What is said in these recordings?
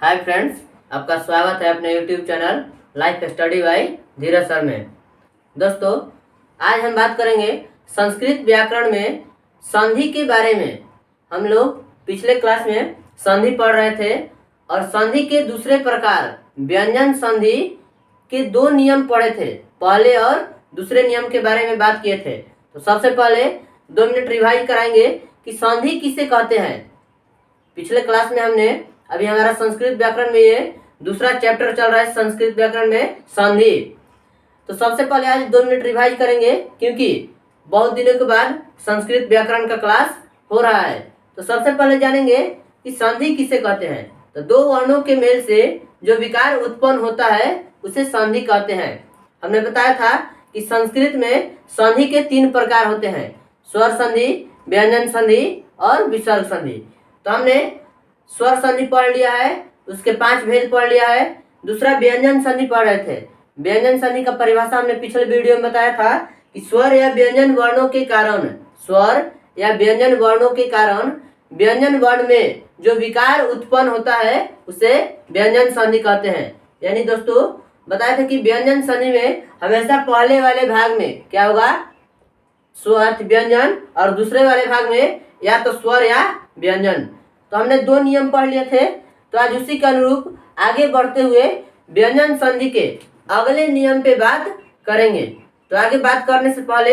Hi friends, आपका स्वागत है अपने YouTube channel life study bye धीरज सर में। दोस्तों, आज हम बात करेंगे संस्कृत व्याकरण में संधि के बारे में। हम लोग पिछले क्लास में संधि पढ़ रहे थे और संधि के दूसरे प्रकार व्यंजन संधि के दो नियम पढ़े थे। पहले और दूसरे नियम के बारे में बात किए थे। तो सबसे पहले 2 मिनट रिवाइज कराएंगे कि संधि किसे कहते हैं। पिछले क्लास में हमने अभी हमारा संस्कृत व्याकरण में ये दूसरा चैप्टर चल रहा है, संस्कृत व्याकरण में संधि। तो सबसे पहले आज 2 मिनट रिवाइज करेंगे क्योंकि बहुत दिनों के बाद संस्कृत व्याकरण का क्लास हो रहा है। तो सबसे पहले जानेंगे कि संधि किसे कहते हैं। तो 2 वर्णों के मेल से जो विकार उत्पन्न होता है उसे संधि कहते हैं। हमने बताया था कि संस्कृत में संधि के 3 प्रकार होते हैं, स्वर संधि, व्यंजन संधि और विसर्ग संधि। तो हमने स्वर संधि पढ़ लिया है, उसके 5 भेद पढ़ लिया है। दूसरा व्यंजन संधि पढ़ रहे थे। व्यंजन संधि का परिभाषा हमने पिछले वीडियो में बताया था कि स्वर या व्यंजन वर्णों के कारण, स्वर या व्यंजन वर्णों के कारण व्यंजन वर्ण में जो विकार उत्पन्न होता है उसे व्यंजन संधि कहते हैं। यानी दोस्तों बताया था कि व्यंजन संधि में हमेशा पहले वाले भाग में क्या होगा, स्वर व्यंजन, और दूसरे वाले भाग में या तो स्वर या व्यंजन। तो हमने 2 नियम पढ़ लिए थे। तो आज उसी के अनुरूप आगे बढ़ते हुए व्यंजन संधि के अगले नियम पे बात करेंगे। तो आगे बात करने से पहले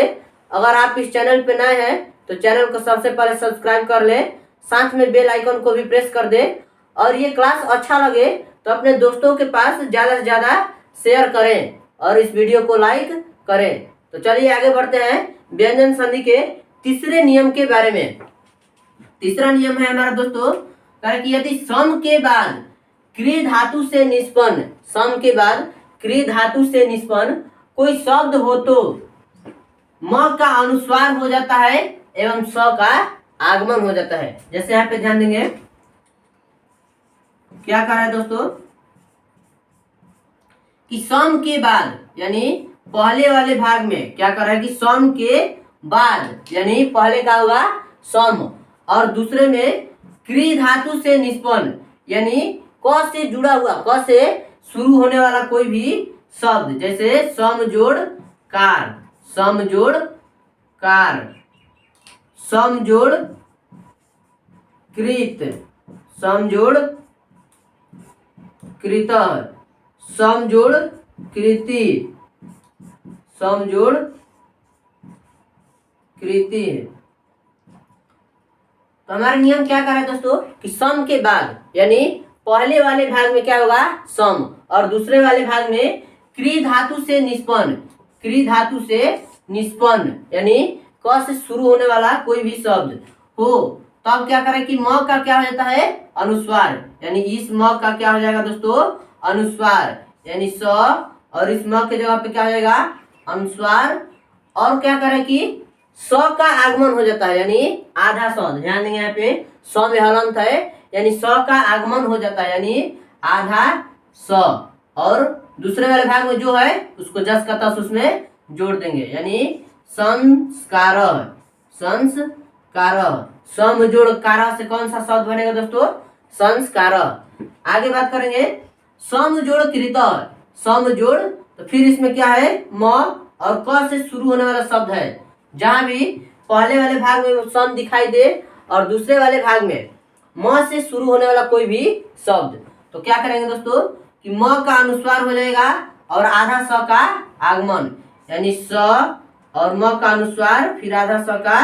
अगर आप इस चैनल पे नए हैं तो चैनल को सबसे पहले सब्सक्राइब कर लें, साथ में बेल आइकन को भी प्रेस कर दें और ये क्लास अच्छा लगे तो अपने दोस्तों के पास ज़्यादा से ज़्यादा शेयर करें और इस वीडियो को लाइक करें। तो चलिए आगे बढ़ते हैं व्यंजन संधि के तीसरे नियम के बारे में। तीसरा नियम है हमारा दोस्तों कि यदि सम के बाद क्री धातु से निष्पन्न, सम के बाद क्री धातु से निष्पन्न कोई शब्द हो तो म का अनुस्वार हो जाता है एवं स का आगमन हो जाता है। जैसे यहाँ पे ध्यान देंगे, क्या कह रहा है दोस्तों कि सम के बाद यानी पहले वाले भाग में क्या कर रहा है कि सम के बाद यानी पहले का होगा सम और दूसरे में क्री धातु से निष्पन्न यानी क से जुड़ा हुआ, क से शुरू होने वाला कोई भी शब्द, जैसे सम जोड़ कार, सम जोड़ कार, सम जोड़ कृत, सम जोड़ कृत, सम जोड़ कृति, सम जोड़ कृति। तो हमारा नियम क्या कर रहा है दोस्तों कि सम के बाद यानी पहले वाले भाग में क्या होगा सम और दूसरे वाले भाग में क्री धातु से निष्पन्न, क्री धातु से निष्पन्न यानी क से शुरू होने वाला कोई भी शब्द हो तो अब क्या करें कि म का क्या हो जाता है अनुस्वार, यानी इस म का क्या हो जाएगा दोस्तों अनुस्वार, यानी स और इस म के जगह पे क्या हो जाएगा अनुस्वार। और क्या करें कि स का आगमन हो जाता है यानी आधा स, ध्यान देंगे यहाँ पे स में हलंत है यानी स का आगमन हो जाता है यानी आधा स और दूसरे वाले भाग में जो है उसको जस का तस उसमें जोड़ देंगे यानी संस्कार, संस्कार, सम जोड़ कार से कौन सा शब्द बनेगा दोस्तों संस्कार। आगे बात करेंगे सम जोड़ कृत, सम जोड़, तो फिर इसमें क्या है म और क से शुरू होने वाला शब्द है। जहां भी पहले वाले भाग में सम दिखाई दे और दूसरे वाले भाग में म से शुरू होने वाला कोई भी शब्द, तो क्या करेंगे दोस्तों कि म का अनुस्वार हो जाएगा और आधा स का आगमन, यानी स और म का अनुस्वार फिर आधा स का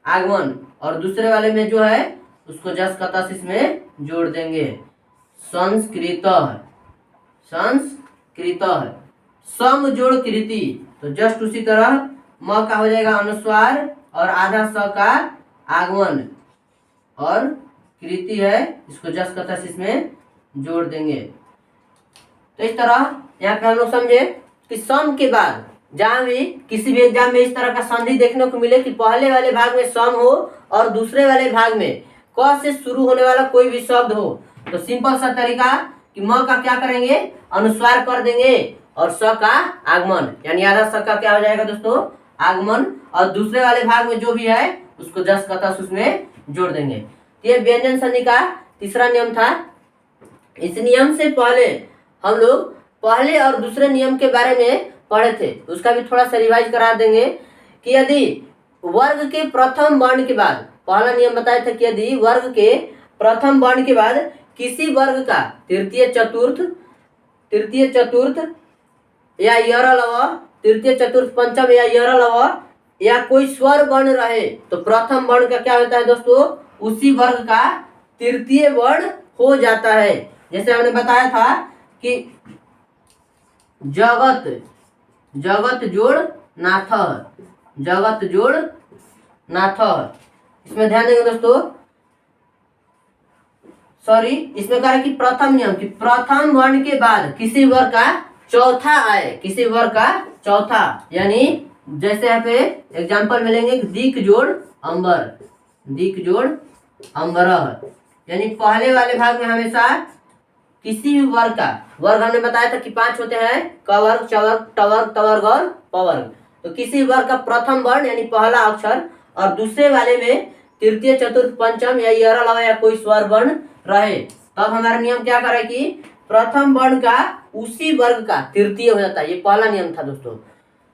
आगमन और दूसरे वाले में जो है उसको जस का तस इसमें जोड़ देंगे संस्कृत, संस्कृत, सम जोड़ कृति। तो जस्ट उसी तरह म का हो जाएगा अनुस्वार और आधा स का आगमन और कृति है इसको जस का तस इसमें जोड़ देंगे। तो इस तरह यहाँ पे हम लोग समझे कि सम के बाद जहाँ भी किसी भी एग्जाम में इस तरह का संधि देखने को मिले कि पहले वाले भाग में सम हो और दूसरे वाले भाग में क से शुरू होने वाला कोई भी शब्द हो, तो सिंपल सा तरीका कि म का क्या करेंगे अनुस्वार कर देंगे और स का आगमन यानी आधा स का क्या हो जाएगा दोस्तों आगमन और दूसरे वाले भाग में जो भी है उसको जस का तस उसमें जोड़ देंगे। ये व्यंजन संधि का तीसरा नियम था। इस नियम से पहले हम लोग पहले और दूसरे नियम के बारे में पढ़े थे, उसका भी थोड़ा सा रिवाइज करा देंगे कि यदि वर्ग के प्रथम वर्ण के बाद, पहला नियम बताया था कि यदि वर्ग के प्रथम वर्ण के बाद किसी वर्ग का तृतीय चतुर्थ या यरलव, तृतीय चतुर्थ पंचम या यरलव या कोई स्वर वर्ण रहे तो प्रथम वर्ण का क्या होता है दोस्तों, उसी वर्ग का तृतीय वर्ण हो जाता है। जैसे हमने बताया था कि जगत जोड़ नाथ, इसमें ध्यान देंगे दोस्तों। सॉरी, इसमें कह रहा है कि प्रथम नियम कि प्रथम वर्ण के बाद किसी वर्ग का चौथा आए, किसी वर्ग का चौथा, यानी जैसे यहाँ पे एग्जाम्पल मिलेंगे दिक जोड़ अंबर, यानी पहले वाले भाग में हमेशा किसी भी वर्ग का, वर्ग हमने बताया था कि 5 होते हैं, क वर्ग, च वर्ग, ट वर्ग, त वर्ग और प वर्ग। तो किसी वर्ग का प्रथम वर्ण यानी पहला अक्षर और दूसरे वाले में तृतीय चतुर्थ पंचम या यरलव या कोई स्वर वर्ण रहे, तब हमारा नियम क्या करे कि प्रथम वर्ण का उसी वर्ग का तृतीय हो जाता है। ये पहला नियम था दोस्तों। तो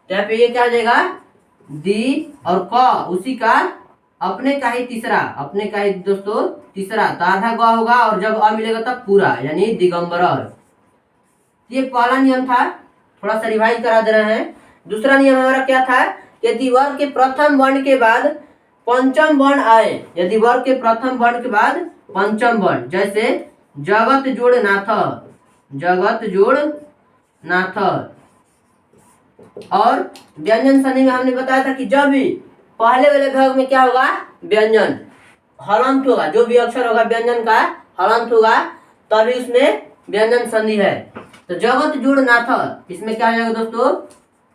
यहाँ पे ये क्या हो जाएगा, दी और क उसी का अपने का ही तीसरा, अपने का ही दोस्तों तीसरा, तो आधा ग होगा और जब अ मिलेगा तब पूरा, यानी दिगंबर। ये पहला नियम था, थोड़ा सा रिवाइज करा दे रहे हैं। दूसरा नियम हमारा क्या था, यदि वर्ग के प्रथम वर्ण के बाद पंचम वर्ण आए, यदि वर्ग के प्रथम वर्ण के बाद पंचम वर्ण, जैसे जगत जोड़ नाथ, और व्यंजन संधि में हमने बताया था कि जब भी पहले वाले भाग में क्या होगा, व्यंजन हलंत होगा, जो भी अक्षर होगा व्यंजन का हलंत होगा, तभी उसमें व्यंजन संधि है। तो जगत जोड़ नाथ, इसमें क्या जाएगा दोस्तों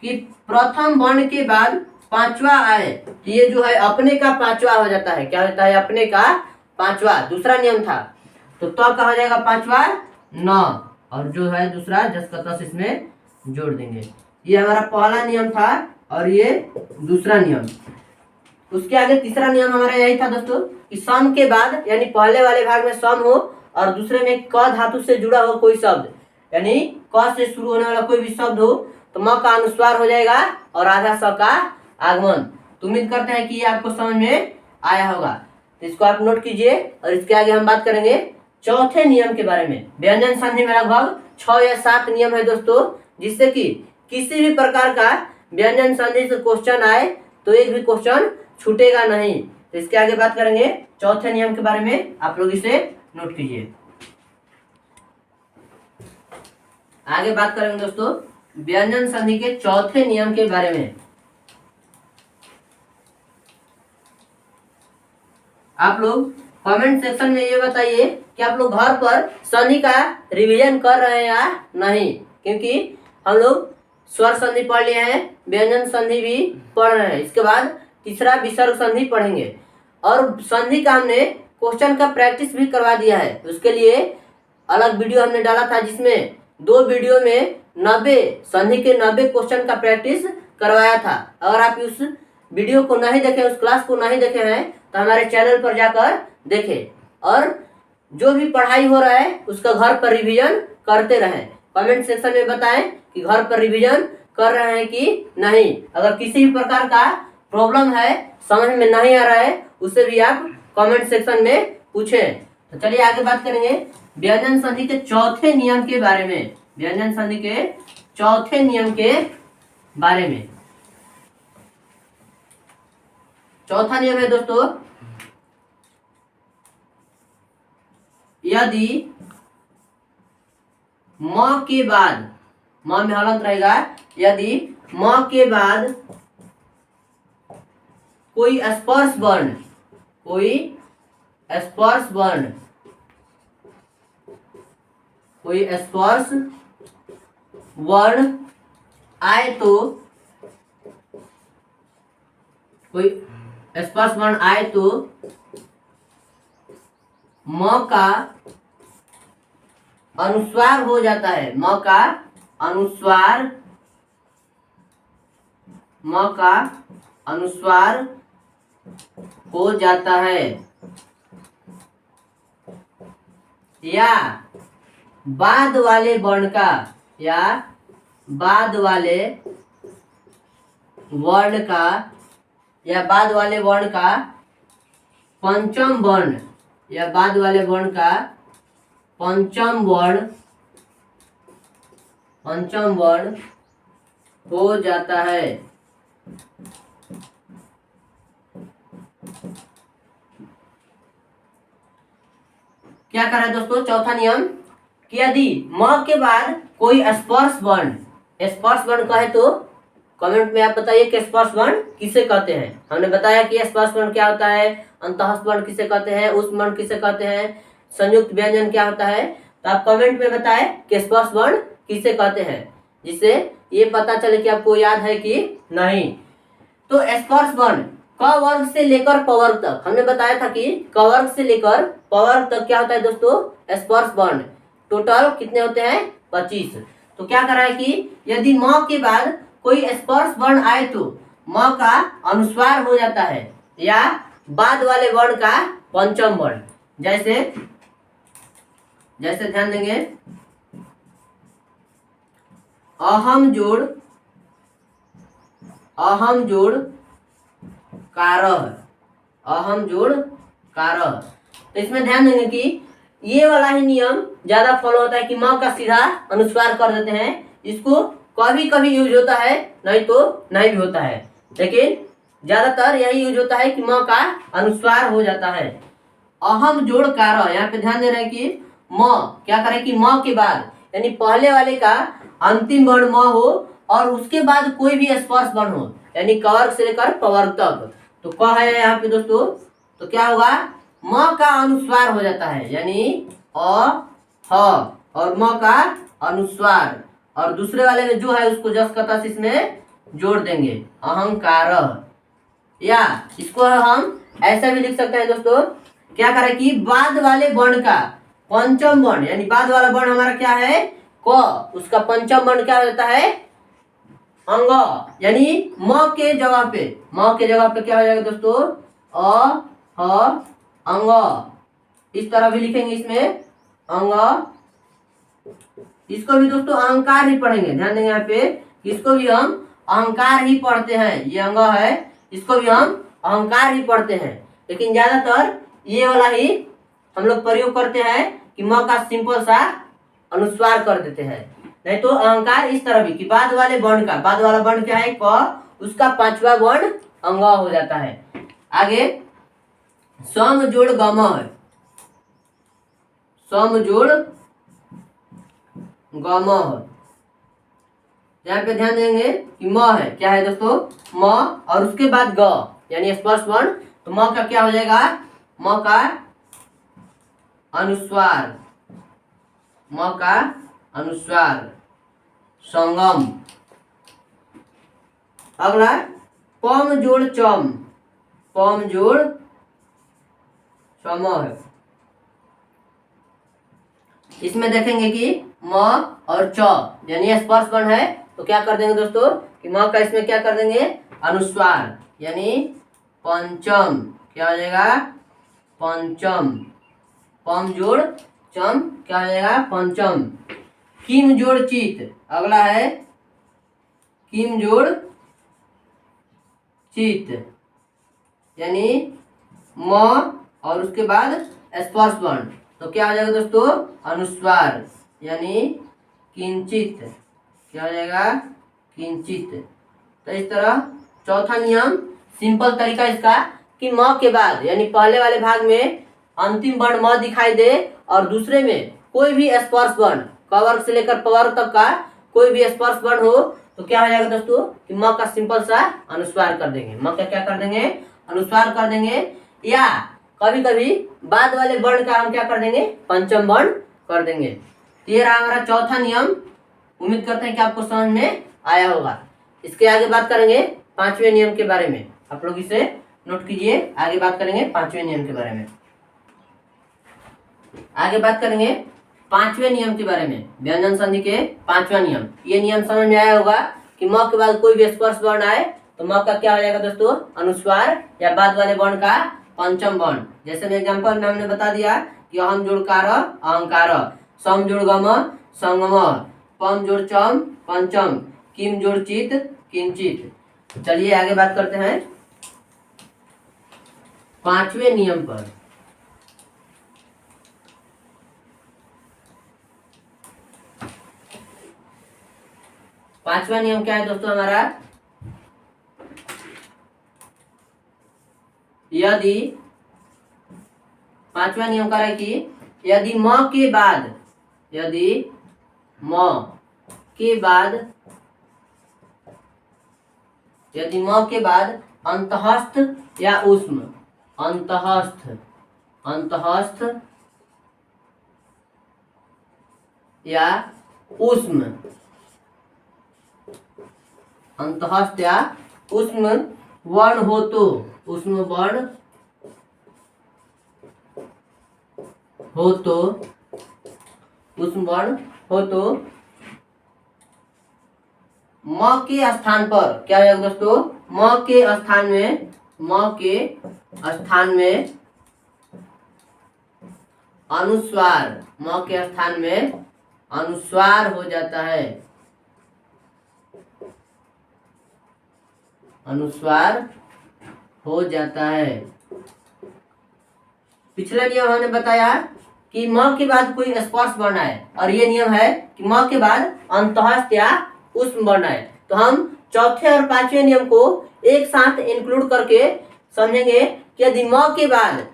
कि प्रथम वर्ण के बाद पांचवा आए, तो ये जो है अपने का पांचवा हो जाता है। क्या होता है, अपने का पांचवा, दूसरा नियम था। तो कहा जाएगा पांचवा न, और जो है दूसरा जस का तस इसमें जोड़ देंगे। ये हमारा पहला नियम था और ये दूसरा नियम। उसके आगे तीसरा नियम हमारा यही था दोस्तों कि सम के बाद, यानी पहले वाले भाग में सम हो और दूसरे में क धातु से जुड़ा हो कोई शब्द, यानी क से शुरू होने वाला कोई भी शब्द हो, तो म का अनुस्वार हो जाएगा और आधा स का आगमन। तो उम्मीद करते हैं कि ये आपको समझ में आया होगा, तो इसको आप नोट कीजिए। और इसके आगे हम बात करेंगे चौथे नियम के बारे में। व्यंजन संधि में लगभग 6 या 7 नियम है दोस्तों, जिससे कि किसी भी प्रकार का व्यंजन संधि से क्वेश्चन आए तो एक भी क्वेश्चन छूटेगा नहीं। तो इसके आगे बात करेंगे चौथे नियम के बारे में, आप लोग इसे नोट कीजिए। आगे बात करेंगे दोस्तों व्यंजन संधि के चौथे नियम के बारे में। आप लोग कमेंट सेक्शन में ये बताइए कि आप लोग घर पर संधि का रिवीजन कर रहे हैं या नहीं, क्योंकि हम लोग स्वर संधि पढ़ लिए हैं, व्यंजन संधि भी पढ़ रहे हैं, इसके बाद तीसरा विसर्ग संधि पढ़ेंगे और संधि का हमने क्वेश्चन का प्रैक्टिस भी करवा दिया है। उसके लिए अलग वीडियो हमने डाला था, जिसमें 2 वीडियो में 90 संधि के 90 क्वेश्चन का प्रैक्टिस करवाया था। अगर आप उस वीडियो को नहीं देखे, उस क्लास को नहीं देखे हैं, तो हमारे चैनल पर जाकर देखें और जो भी पढ़ाई हो रहा है उसका घर पर रिवीजन करते रहें। कमेंट सेक्शन में बताएं कि घर पर रिवीजन कर रहे हैं कि नहीं। अगर किसी भी प्रकार का प्रॉब्लम है, समझ में नहीं आ रहा है, उसे भी आप कमेंट सेक्शन में पूछें। तो चलिए आगे बात करेंगे व्यंजन संधि के चौथे नियम के बारे में। व्यंजन संधि के चौथे नियम के बारे में, चौथा नियम है दोस्तों, यदि म के बाद, म में हलंत रहेगा, यदि म के बाद कोई स्पर्श वर्ण, कोई स्पर्श वर्ण आए तो, कोई स्पर्श वर्ण आए तो म का अनुस्वार हो जाता है। म का अनुस्वार हो जाता है, या बाद वाले वर्ण का या बाद वाले वर्ण का या बाद वाले वर्ण का पंचम वर्ण या बाद वाले वर्ण का पंचम वर्ण हो जाता है। क्या कर रहा है दोस्तों, चौथा नियम कि यदि म के बाद कोई स्पर्श वर्ण कहे तो कमेंट में आप बताइए कि स्पर्श वर्ण किसे कहते हैं। हमने बताया कि स्पर्श वर्ण क्या होता है, अंतःस्थ वर्ण किसे कहते हैं, उष्म वर्ण किसे कहते हैं, संयुक्त व्यंजन क्या होता है। तो आप कमेंट में बताएं कि स्पर्श वर्ण किसे कहते हैं, जिससे ये पता चले कि आपको याद है कि नहीं। तो स्पर्श वर्ण क वर्ग से लेकर प वर्ग तक, हमने बताया था कि क वर्ग से लेकर प वर्ग तक क्या होता है दोस्तों, स्पर्श वर्ण। टोटल कितने होते हैं, 25। तो क्या कर रहा है कि यदि म के बाद कोई स्पर्श वर्ण आए तो म का अनुस्वार हो जाता है या बाद वाले वर्ण का पंचम वर्ण। जैसे ध्यान देंगे, अहम जोड़ कारह। तो इसमें ध्यान देंगे कि ये वाला ही नियम ज्यादा फॉलो होता है कि माँ का सीधा अनुस्वार कर देते हैं। इसको कभी कभी यूज होता है, नहीं तो नहीं भी होता है, लेकिन ज्यादातर यही यूज होता है कि माँ का अनुस्वार हो जाता है। अहम जोड़ कारह, यहाँ पे ध्यान दे रहे हैं कि म क्या करे कि म के बाद यानी पहले वाले का अंतिम वर्ण म हो और उसके बाद कोई भी स्पर्श वर्ण हो, यानी क वर्ग से लेकर प वर्ग तक। तो क है यहाँ पे दोस्तों, तो क्या होगा, म का अनुस्वार हो जाता है, यानी अ ह और म का अनुस्वार, और दूसरे वाले में जो है उसको जस का तस इसमें जोड़ देंगे, अहंकार। या इसको हम ऐसा भी लिख सकते हैं दोस्तों, क्या करें कि बाद वाले वर्ण का पंचम वर्ण, यानी बाद वाला वर्ण हमारा क्या है, क, उसका पंचम वर्ण क्या हो जाता है, अंग। यानी म के जगह पे क्या हो जाएगा दोस्तों, अ ह अंग। इस तरह भी लिखेंगे इसमें अंग। इसको भी दोस्तों अहंकार ही पढ़ेंगे, ध्यान देंगे यहाँ पे, इसको भी हम अहंकार ही पढ़ते हैं। ये अंग है, इसको भी हम अहंकार ही पढ़ते हैं, लेकिन ज्यादातर ये वाला ही हम लोग प्रयोग करते हैं कि म का सिंपल सा अनुस्वार कर देते हैं। नहीं तो अहंकार इस तरह भी कि बाद वाले वर्ण का, बाद वाला वर्ण क्या है, क, उसका पांचवा वर्ण अंग हो जाता है। आगे सम जोड़ गम है, सम जोड़ गम है। यहाँ पे ध्यान देंगे कि म है, क्या है दोस्तों, म और उसके बाद ग यानी स्पर्श वर्ण। तो म का क्या हो जाएगा, म का अनुस्वार, संगम। अगला पम जोड़ चम है। इसमें देखेंगे कि म और च यानी स्पर्श वर्ण है, तो क्या कर देंगे दोस्तों कि म का इसमें क्या कर देंगे, अनुस्वार, यानी पंचम। क्या हो जाएगा, पंचम। पम जोड़ चम क्या हो जाएगा, पंचम। किम जोड़ चित, अगला है किम जोड़ चित, यानी म और उसके बाद स्पर्श वर्ण, तो क्या हो जाएगा दोस्तों, अनुस्वार, यानी किंचित। क्या हो जाएगा, किंचित। तो इस तरह चौथा नियम, सिंपल तरीका इसका कि म के बाद यानी पहले वाले भाग में अंतिम वर्ण म दिखाई दे और दूसरे में कोई भी स्पर्श वर्ण, क वर्ग से लेकर प वर्ग तक का कोई भी स्पर्श वर्ण हो, तो क्या हो जाएगा दोस्तों कि म का सिंपल सा अनुस्वार कर देंगे। म का क्या कर देंगे, अनुस्वार कर देंगे। या कभी कभी बाद वाले वर्ण का हम क्या कर देंगे, पंचम वर्ण कर देंगे। तो ये रहा हमारा चौथा नियम। उम्मीद करते हैं कि आपको समझ में आया होगा। इसके आगे बात करेंगे पांचवें नियम के बारे में। आप लोग इसे नोट कीजिए, आगे बात करेंगे पांचवें नियम के बारे में। आगे बात करेंगे पांचवें नियम के बारे में, व्यंजन संधि के पांचवा नियम। ये नियम समझ में आया होगा कि म के बाद कोई भी स्पर्श वर्ण आए तो म का क्या हो जाएगा दोस्तों, अनुस्वार, या बाद वाले वर्ण का पंचम वर्ण। जैसे में एग्जांपल में हमने बता दिया कि अहम जोड़ कार अहंकार, सम जोड़ गम संगम, पम जोड़ चम पंचम, किम जोड़ चित किंचित। चलिए आगे बात करते हैं पांचवें नियम पर। पांचवा नियम क्या है दोस्तों हमारा, यदि पांचवा नियम कह रहा है कि यदि म के बाद, यदि म के बाद, यदि म के बाद अंतःस्थ या ऊष्म, अंतःस्थ, अंतःस्थ या ऊष्म, अंतःस्थ या ऊष्म वर्ण हो तो, ऊष्म वर्ण हो तो, ऊष्म वर्ण हो तो म के स्थान पर क्या होगा दोस्तों, म के स्थान में, म के स्थान में अनुस्वार, म के स्थान में अनुस्वार हो जाता है, अनुस्वार हो जाता है। पिछला नियम हमने बताया कि म के बाद कोई स्पर्श वर्ण है, और ये नियम है कि म के बाद अंतःस्थ या ऊष्म वर्ण है। तो हम चौथे और पांचवें नियम को एक साथ इंक्लूड करके समझेंगे कि यदि म के बाद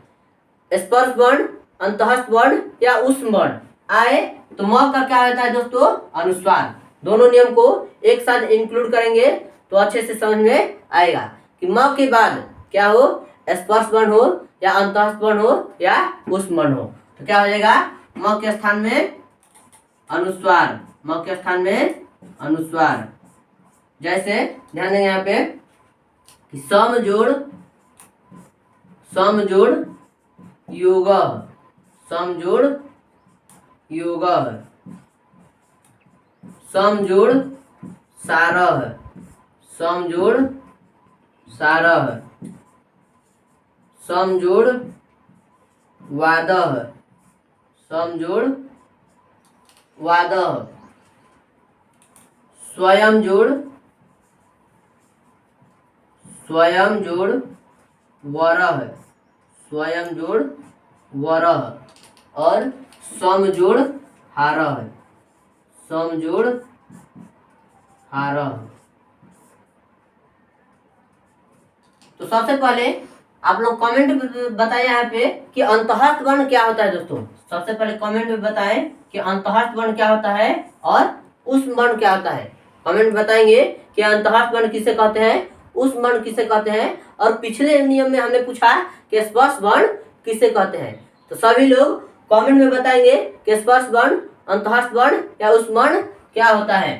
स्पर्श वर्ण, अंतःस्थ वर्ण या ऊष्म वर्ण आए तो म का क्या होता है दोस्तों, अनुस्वार। दोनों नियम को एक साथ इंक्लूड करेंगे तो अच्छे से समझ में आएगा कि म के बाद क्या हो, स्पर्श वर्ण हो या अंतःस्थ वर्ण हो या ऊष्म वर्ण हो। तो क्या हो जाएगा, म के स्थान में अनुस्वार, म के स्थान में अनुस्वार। जैसे ध्यान देंगे यहाँ पे कि सम जोड़, सम जोड़ योग, सम जोड़ योग, सम जोड़ सारह, सम जोड़ सारह, सम जोड़ वादह, सम जोड़ वादह, स्वयं जोड़, स्वयं जोड़ वरह, स्वयं जोड़ वरह, और सम जोड़ हारह, सम जोड़ हारह। तो सबसे पहले आप लोग कमेंट में बताएं यहाँ पे कि अंतःस्थ वर्ण क्या होता है दोस्तों। सबसे पहले कमेंट में बताएं कि अंतःस्थ वर्ण क्या होता है और ऊष्म वर्ण क्या होता है। कमेंट में बताएंगे कि अंतःस्थ वर्ण किसे कहते हैं, ऊष्म वर्ण किसे कहते हैं, और पिछले नियम में हमने पूछा कि स्पर्श वर्ण किसे कहते हैं। तो सभी लोग कमेंट में बताएंगे कि स्पर्श वर्ण, अंतःस्थ वर्ण या ऊष्म वर्ण क्या होता है।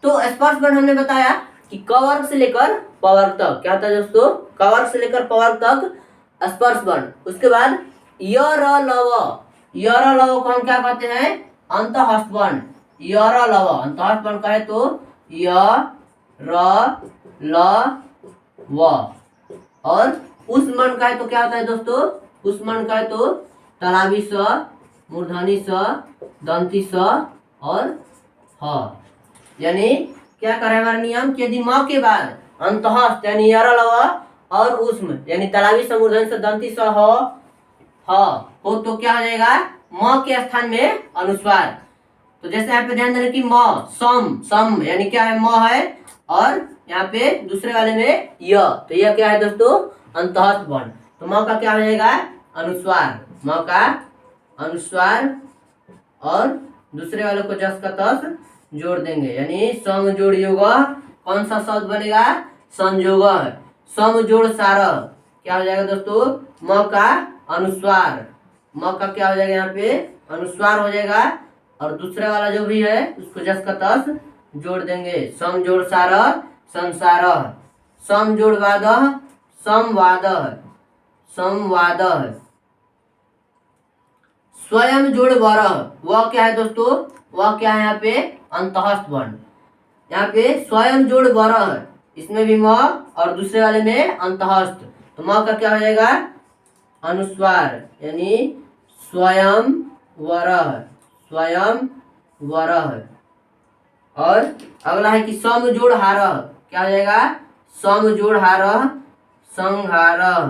तो स्पर्श वर्ण हमने बताया कि क वर्ग से लेकर प वर्ग तक क्या होता है दोस्तों, क वर्ग से लेकर प वर्ग तक स्पर्श वर्ण। उसके बाद य र ल व, य र ल व को हम क्या कहते हैं, अंतःस्थ वर्ण। य र ल व अंतःस्थ वर्ण कहे तो य र ल व, और ऊष्म वर्ण कहे तो क्या होता है दोस्तों, ऊष्म वर्ण कहे तो तालाबी स, मूर्धनी स, दंती स और ह। यानी क्या करे हमारा नियम कि यदि म के बाद अंतःस्थ यानी य र ल व और ऊष्म यानी तालाबी स, मूर्धनी स, दंती स, ह हो तो क्या हो जाएगा, म के स्थान में अनुस्वार। तो जैसे यहाँ पे ध्यान देना कि म, सम, सम यानी क्या है, म है, और यहाँ पे दूसरे वाले में य, तो यह क्या है दोस्तों, अंतःस्थ वर्ण। तो म का क्या हो जाएगा, अनुस्वार, म का अनुस्वार, और दूसरे वाले को जस का तस जोड़ देंगे, यानी सम जोड़ योग कौन सा शब्द बनेगा, संयोग। सम जोड़ सारह क्या हो जाएगा दोस्तों, म का अनुस्वार, म का क्या हो जाएगा यहाँ पे अनुस्वार हो जाएगा, और दूसरा वाला जो भी है उसको जस का तस जोड़ देंगे। सम जोड़ सारह संसारह, सम जोड़ वादह संवादह, संवादह, स्वयं जोड़ वरह, वह क्या है दोस्तों, वह क्या है यहाँ पे अंतःस्थ वर्ण। यहाँ पे स्वयं जोड़ वरह, इसमें भी म और दूसरे वाले में अंतःस्थ, तो म का क्या हो जाएगा अनुस्वार, यानी स्वयं वरह, स्वयं वरह। और अगला है कि समजोड़ हारह, क्या हो जाएगा? समजोड़ हारह संहारह।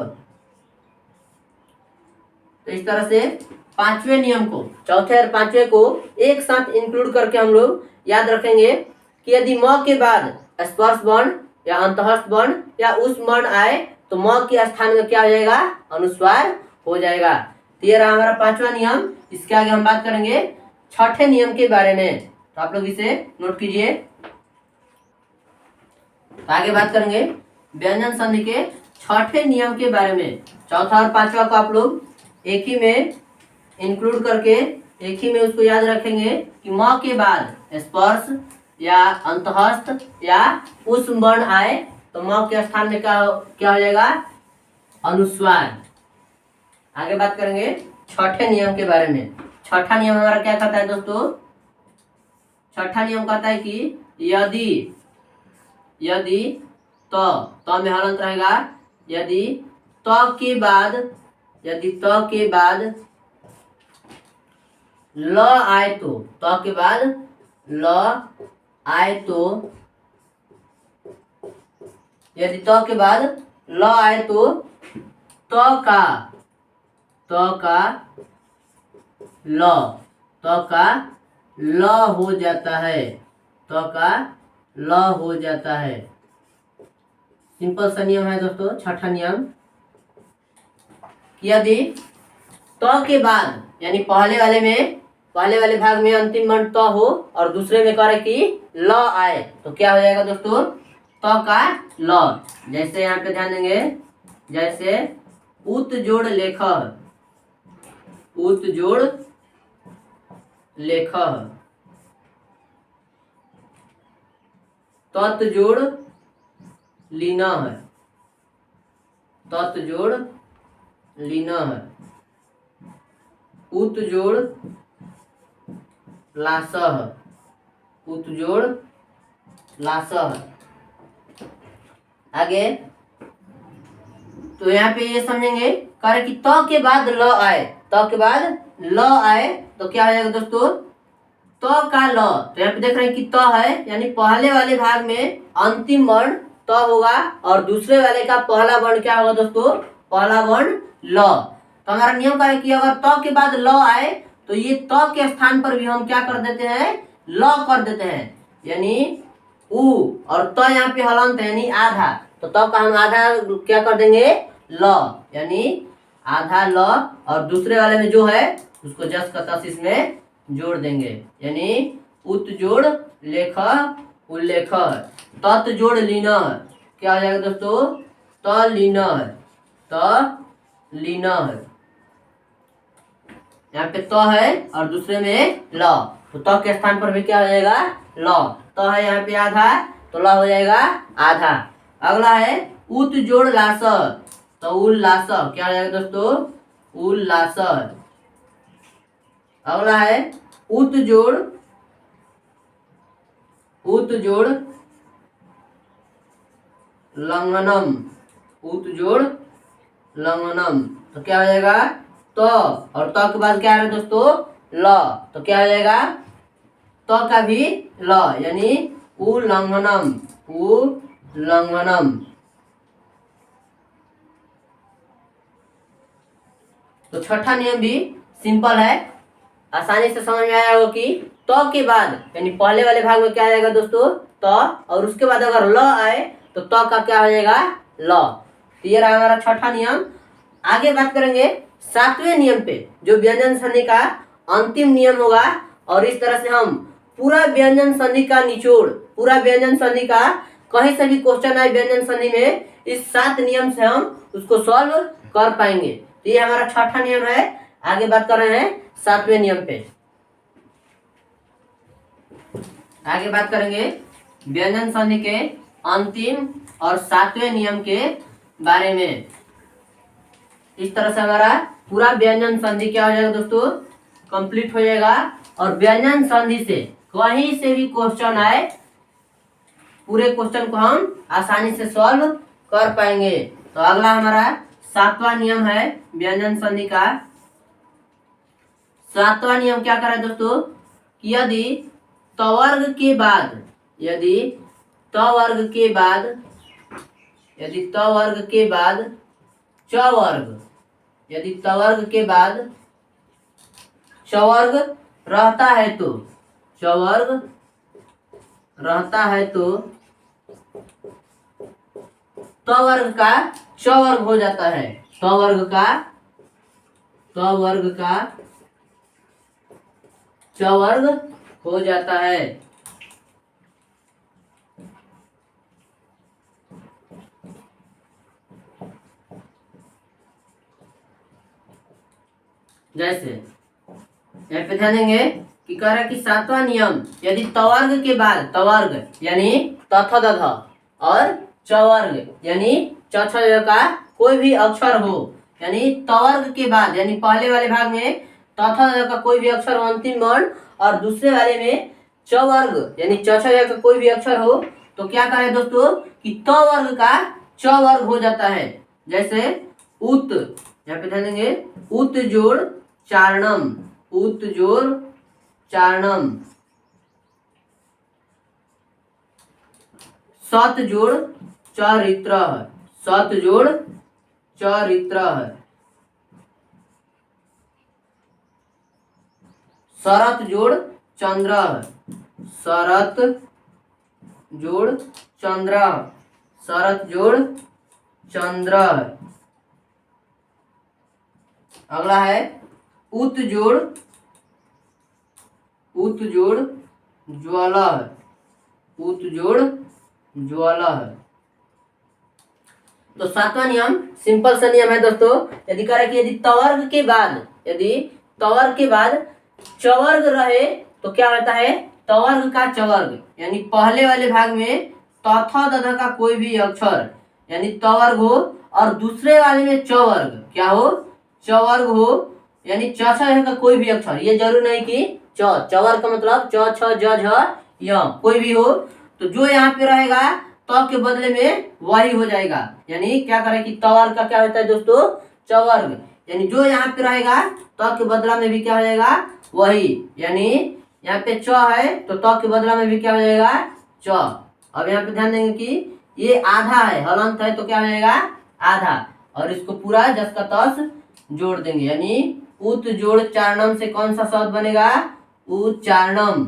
तो इस तरह से पांचवें नियम को, चौथे और पांचवें को एक साथ इंक्लूड करके हम लोग याद रखेंगे कि यदि म के बाद स्पर्श वर्ण या अंतःस्थ वर्ण या उस वर्ण आए तो म के स्थान में क्या हो जाएगा? अनुस्वार हो जाएगा। तो ये रहा हमारा पांचवा नियम। इसके आगे हम बात करेंगे छठे नियम के बारे में, तो आप लोग इसे नोट कीजिए। तो आगे बात करेंगे व्यंजन संधि के छठे नियम के बारे में। चौथा और पांचवा को आप लोग एक ही में इंक्लूड करके एक ही में उसको याद रखेंगे कि म के बाद स्पर्श या अंतःस्थ या उस वर्ण आए तो म के स्थान में क्या हो जाएगा? अनुस्वार। आगे बात करेंगे छठे नियम के बारे में। छठा नियम हमारा क्या कहता है दोस्तों? छठा नियम कहता है कि यदि तो में हलंत रहेगा। यदि त के बाद ल आए तो, त के बाद ल आए तो, यदि त के बाद ल आए तो त का ल हो जाता है। त का ल हो जाता है। सिंपल सा नियम है दोस्तों छठा नियम। यदि त के बाद यानी पहले वाले भाग में अंतिम वर्ण त हो और दूसरे में करे कि ल आए तो क्या हो जाएगा दोस्तों? त का ल। जैसे यहाँ पे ध्यान देंगे, जैसे उत जोड़ लेख, उत जोड़ लेख, तत् जोड़ लीना है, तत् जोड़ लीना है, उत जोड़ लासह, उत जोड़ लासह। आगे तो यहाँ पे ये समझेंगे करे कि त के बाद ल आए, त के बाद ल आए तो क्या हो जाएगा दोस्तों? त का ल। तो यहाँ पे देख रहे हैं कि त है यानी पहले वाले भाग में अंतिम वर्ण त होगा और दूसरे वाले का पहला वर्ण क्या होगा दोस्तों? पहला वर्ण ल। तो हमारा नियम का है कि अगर त के बाद ल आए तो ये त के स्थान पर भी हम क्या कर देते हैं? ल कर देते हैं। यानी उ और त यहाँ पे हलंत है यानी आधा, तो त का हम आधा क्या कर देंगे? ल, यानी आधा ल और दूसरे वाले में जो है उसको जस का तस इसमें जोड़ देंगे। यानी उत जोड़ लेख उल्लेख, तत् जोड़ लीना, क्या हो जाएगा दोस्तों? त लीना, त लीना। यहाँ पे त है और दूसरे में ल, तो त के स्थान पर भी क्या हो जाएगा? ल। त है यहाँ पे आधा तो ल हो जाएगा आधा। अगला है उत जोड़ लास, तो उल्लास, क्या हो जाएगा दोस्तों? उल्लास। अगला है उत जोड़ लंघनम, उत जोड़ लंघनम, तो क्या हो जाएगा? तो और त के बाद क्या आ रहा है दोस्तों? ल, तो क्या हो जाएगा? त का भी ल, यानी उल्लंघनम, उल्लंघनम। तो छठा नियम भी सिंपल है, आसानी से समझ में आया होगा कि त के बाद यानी पहले वाले भाग में क्या आ जाएगा दोस्तों? त, और उसके बाद अगर ल आए तो त का क्या हो जाएगा? ल। तो ये रहा हमारा छठा नियम। आगे बात करेंगे सातवें नियम पे, जो व्यंजन संधि का अंतिम नियम होगा। और इस तरह से हम पूरा व्यंजन संधि का निचोड़, पूरा व्यंजन संधि का कहीं से भी क्वेश्चन आए व्यंजन संधि में, इस 7 नियम से हम उसको सॉल्व कर पाएंगे। तो ये हमारा छठा नियम है। आगे बात कर रहे हैं सातवें नियम पे। आगे बात करेंगे व्यंजन संधि के अंतिम और 7वें नियम के बारे में। इस तरह से हमारा पूरा व्यंजन संधि क्या हो जाएगा दोस्तों? कंप्लीट हो जाएगा। और व्यंजन संधि से कहीं से भी क्वेश्चन आए, पूरे क्वेश्चन को हम आसानी से सॉल्व कर पाएंगे। तो अगला हमारा 7वां नियम है व्यंजन संधि का। सातवां नियम क्या कर रहा है दोस्तों कि यदि तवर्ग के बाद यदि तवर्ग के बाद चवर्ग यदि तवर्ग के बाद चवर्ग रहता है तो तवर्ग का चवर्ग हो जाता है। तवर्ग का चवर्ग हो जाता है। जैसे यहाँ पे ध्यान देंगे कि कह रहा है कि सातवां नियम यदि तवर्ग के बाद तवर्ग यानी तथ दध और चवर्ग यानी च छ य का कोई भी अक्षर हो, यानी तवर्ग के बाद यानी पहले वाले भाग में तथ द का कोई भी अक्षर हो अंतिम वर्ण और दूसरे वाले में चवर्ग यानी च छ य का कोई भी अक्षर हो तो क्या करें दोस्तों कि तवर्ग का चवर्ग हो जाता है। जैसे उत, यहाँ पे ध्यान देंगे उत जोड़ चारणम सत जोड़ चरित्र शरत जोड़ चंद्र अगला है उत जोड़ ज्वाला है। तो सातवां नियम सिंपल सा नियम है दोस्तों। यदि कह रहा है कि यदि तवर्ग के बाद चवर्ग रहे तो क्या होता है तवर्ग का चवर्ग यानी पहले वाले भाग में तथ दध का कोई भी अक्षर यानी तवर्ग हो और दूसरे वाले में चवर्ग क्या हो चवर्ग हो यानी च छ य का कोई भी अक्षर, ये जरूर नहीं कि चवर्ग का मतलब च छ ज झ य कोई भी हो तो जो यहाँ पे रहेगा त के बदले में वही हो जाएगा। यानी क्या करें कि तवर्ग का क्या होता है दोस्तों चवर्ग यानी जो यहाँ पे रहेगा त के बदला में भी क्या हो जाएगा वही, यानी यहाँ पे च है तो त के बदला में भी क्या हो जाएगा च। अब यहाँ पे ध्यान देंगे कि ये आधा है हलंत है तो क्या हो जाएगा आधा और इसको पूरा जस का तस जोड़ देंगे यानी उत जोड़ चारणम से कौन सा शब्द बनेगा उच्चारणम।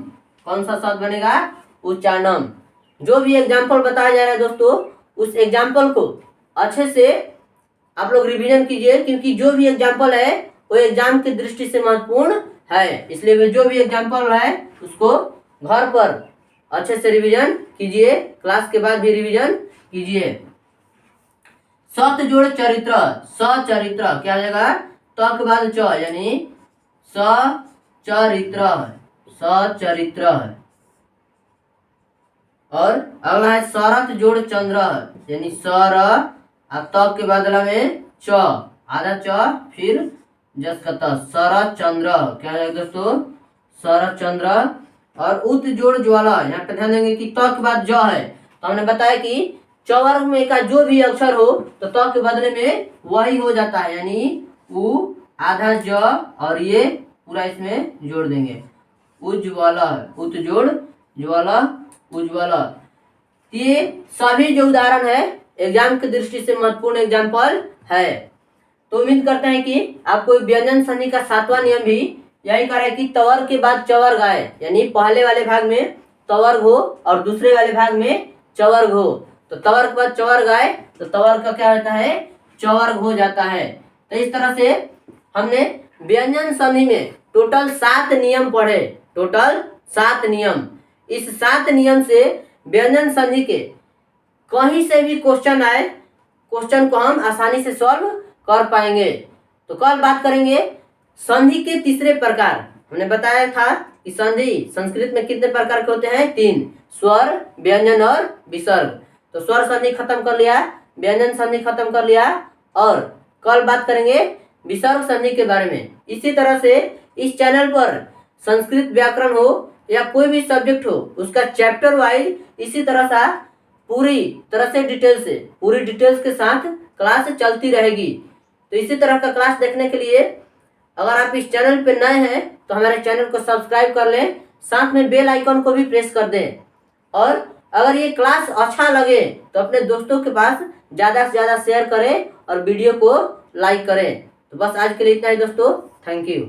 कौन सा शब्द बनेगा उच्चारणम। जो भी एग्जाम्पल बताया जा रहा है दोस्तों उस एग्जाम्पल को अच्छे से आप लोग रिवीजन कीजिए क्योंकि जो भी एग्जाम्पल है वो एग्जाम की दृष्टि से महत्वपूर्ण है, इसलिए वे जो भी एग्जाम्पल है उसको घर पर अच्छे से रिवीजन कीजिए, क्लास के बाद भी रिवीजन कीजिए। सत जोड़ चरित्र सचरित्र क्या हो जाएगा त के बाद च यानी सचरित्र है। और अगला है शरत जोड़ चंद्र यानी सर त के बदला में च आधा च फिर जस का त शरत चंद्र क्या है दोस्तों शरत चंद्र। और उत जोड़ ज्वाला, यहाँ पे ध्यान देंगे कि त के बाद ज है तो हमने बताया कि चवर्ग में का जो भी अक्षर हो तो त के बदले में वही हो जाता है यानी उ आधा ज और ये पूरा इसमें जोड़ देंगे उज्ज्वला उत जोड़ ज्वाला उज्ज्वला। ये सभी जो उदाहरण है एग्जाम की दृष्टि से महत्वपूर्ण एग्जाम्पल है। तो उम्मीद करते हैं कि आपको व्यंजन संधि का सातवां नियम भी यही कह रहा है कि तवर्ग के बाद चवर्ग आए यानी पहले वाले भाग में तवर्ग हो और दूसरे वाले भाग में चवर्ग हो तो तवर्ग के बाद चवर्ग आए तो तवर्ग का क्या होता है चवर्ग हो जाता है। तो इस तरह से हमने व्यंजन संधि में टोटल 7 नियम पढ़े, टोटल 7 नियम। इस 7 नियम से व्यंजन संधि के कहीं से भी क्वेश्चन आए क्वेश्चन को हम आसानी से सॉल्व कर पाएंगे। तो कल बात करेंगे संधि के तीसरे प्रकार। हमने बताया था कि संधि संस्कृत में कितने प्रकार के होते हैं 3 स्वर व्यंजन और विसर्ग। तो स्वर संधि खत्म कर लिया, व्यंजन संधि खत्म कर लिया और कल बात करेंगे विसर्ग संधि के बारे में। इसी तरह से इस चैनल पर संस्कृत व्याकरण हो या कोई भी सब्जेक्ट हो उसका चैप्टर वाइज इसी तरह सा पूरी तरह से पूरी डिटेल्स के साथ क्लास चलती रहेगी। तो इसी तरह का क्लास देखने के लिए अगर आप इस चैनल पे नए हैं तो हमारे चैनल को सब्सक्राइब कर लें, साथ में बेल आइकन को भी प्रेस कर दें। और अगर ये क्लास अच्छा लगे तो अपने दोस्तों के पास ज़्यादा से ज़्यादा शेयर करें और वीडियो को लाइक करें। तो बस आज के लिए इतना ही दोस्तों, थैंक यू।